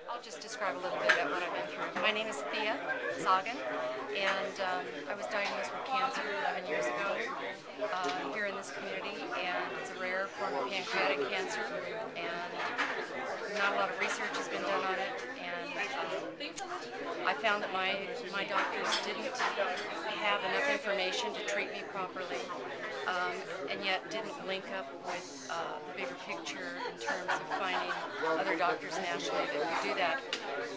I'll just describe a little bit about what I've been through. My name is Thea Sagan, and I was diagnosed with cancer 11 years ago here in this community, and it's a rare form of pancreatic cancer, and not a lot of research has been done on it, and I found that my doctors didn't have enough information to treat me properly, and yet didn't link up with the bigger picture in terms of finding other doctors nationally that could do that.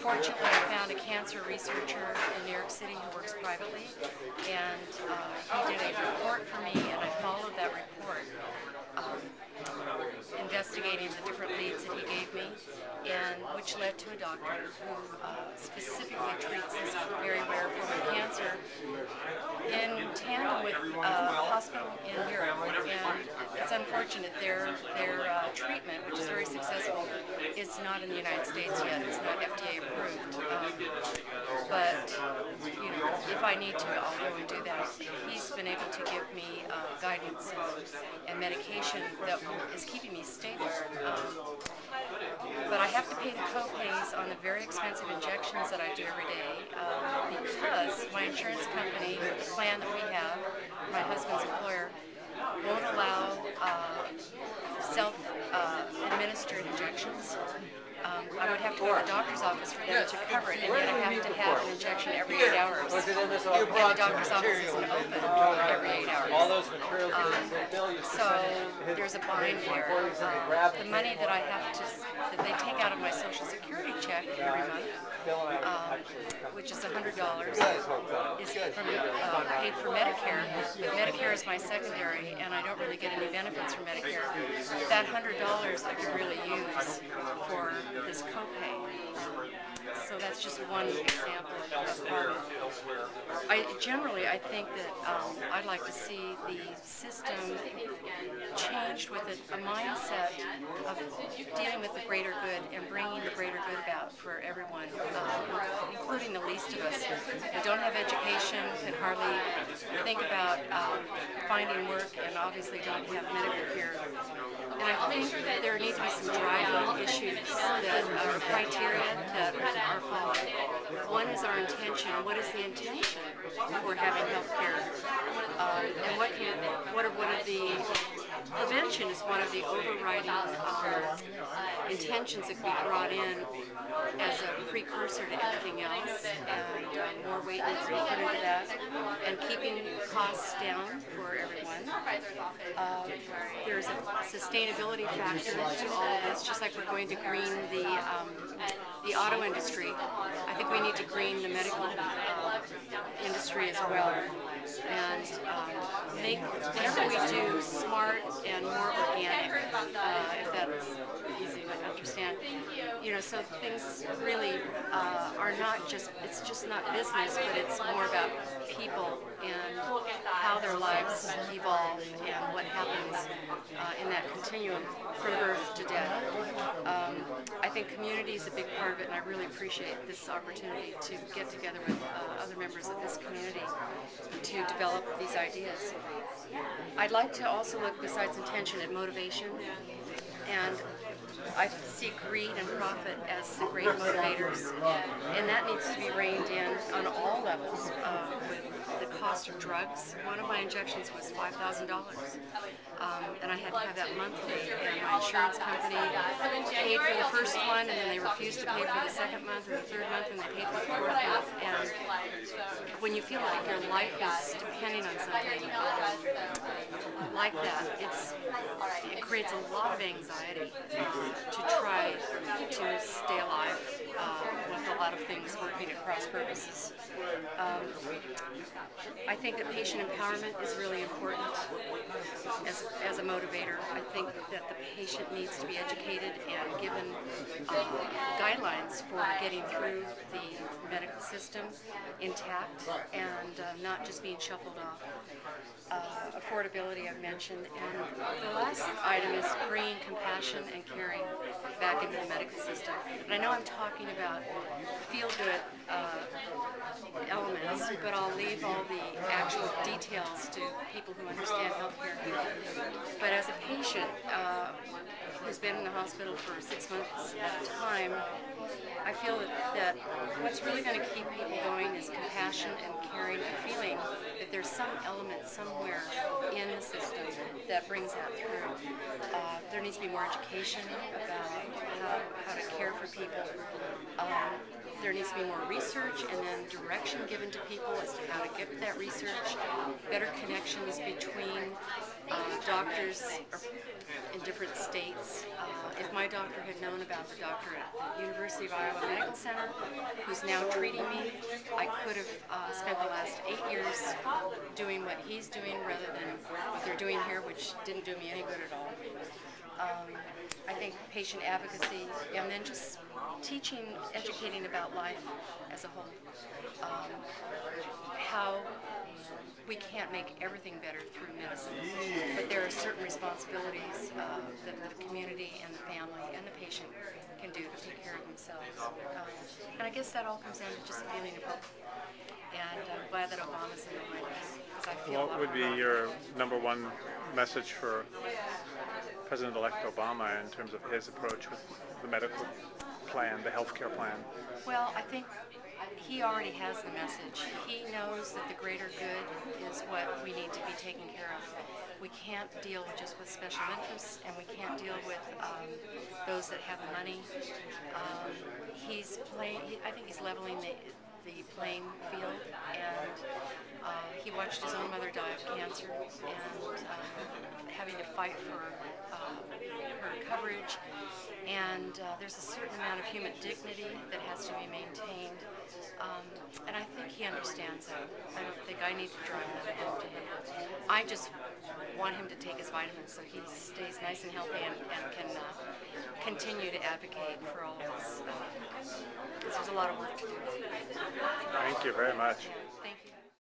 Fortunately, I found a cancer researcher in New York City who works privately, and he did a report for me, and I followed that report, investigating the different leads that he gave me, and which led to a doctor who specifically treats this very rare form of cancer in tandem with a hospital in Europe. And it's unfortunate their treatment, which is very successful, is not in the United States yet. It's not FDA approved. But you know, if I need to, I'll go and do that. He's been able to give me guidance and medication that is keeping me stable. But I have to pay the co-pays on the very expensive injections that I do every day because my insurance company, the plan that we have, my husband's employer, won't allow self-administered injections. I would have to go to the doctor's office for them to cover it, and yet I have to have an injection every 8 hours. And the doctor's office isn't open every 8 hours. So there's a bind there. The money that that they take out of my Social Security check every month, which is $100, is paid for Medicare. But Medicare is my secondary, and I don't really get any benefits from Medicare. That $100 I could really use for this copay. So that's just one example of problem. I think that I'd like to see the system changed with a mindset of dealing with the greater good and bringing the greater good about for everyone, including the least of us who don't have education, can hardly think about finding work, and obviously don't have medical care. And I think there need to be some driving issues that are criteria that are followed. One is our intention. What is the intention for having health care? And what are the prevention is one of the overriding intentions that can be brought in as a precursor to everything else, and more weight needs to be put into that, and keeping costs down for everyone. There's a sustainability factor to all of this, just like we're going to green the auto industry. I think we need to green the medical industry as well, and make whatever we do smart and more organic, if that's easy to understand. You know, so things really are not just, it's just not business, but it's more about people and how their lives evolve and what happens in that continuum from birth to death. I think community is a big part of it, and I really appreciate this opportunity to get together with other members of this community to develop these ideas. I'd like to also look, besides intention, at motivation, and I see greed and profit as the great motivators, and that needs to be reined in on all levels. With the cost of drugs, one of my injections was $5,000, and I had to have that monthly, and my insurance company paid for the first one, and then they refused to pay for the second month and the third month, and they paid for the fourth month. And when you feel like your life is depending on something like that, it creates a lot of anxiety to try to stay alive with a lot of things working at cross purposes. I think that patient empowerment is really important as a motivator. I think that the patient needs to be educated and given guidelines for getting through the medical system intact and not just being shuffled off. Affordability I've mentioned, and the last item is bringing compassion and caring back in the medical system. And I know I'm talking about feel-good elements, but I'll leave all the actual details to people who understand healthcare. But as a patient who's been in the hospital for 6 months at a time, I feel that what's really going to keep people going is compassion and caring and feeling that there's some element somewhere in the system that brings that through. There needs to be more education about how to care for people. There needs to be more research and then direction given to people as to how to get that research, better connections between doctors in different states. If my doctor had known about the doctor at the University of Iowa Medical Center, who's now treating me, I could have spent the last 8 years doing what he's doing rather than what they're doing here, which didn't do me any good at all. I think patient advocacy, and then just teaching, educating about life as a whole. How we can't make everything better through medicine, but there are certain responsibilities that the community and the family and the patient can do to take care of themselves. And I guess that all comes down to just a feeling of hope. And I'm glad that Obama's in the White House, because I feel What would be your number one message for President-elect Obama in terms of his approach with the medical plan, the healthcare plan? Well, I think he already has the message. He knows that the greater good is what we need to be taking care of. We can't deal just with special interests, and we can't deal with those that have the money. I think he's leveling the playing field, and he watched his own mother die of cancer, and having to fight for her coverage. And there's a certain amount of human dignity that has to be maintained. And I think he understands that. I don't think I need to drive that home to him. I just want him to take his vitamins so he stays nice and healthy and can continue to advocate for all of us. Because there's a lot of work to do. Thank you very much. Yeah, thank you.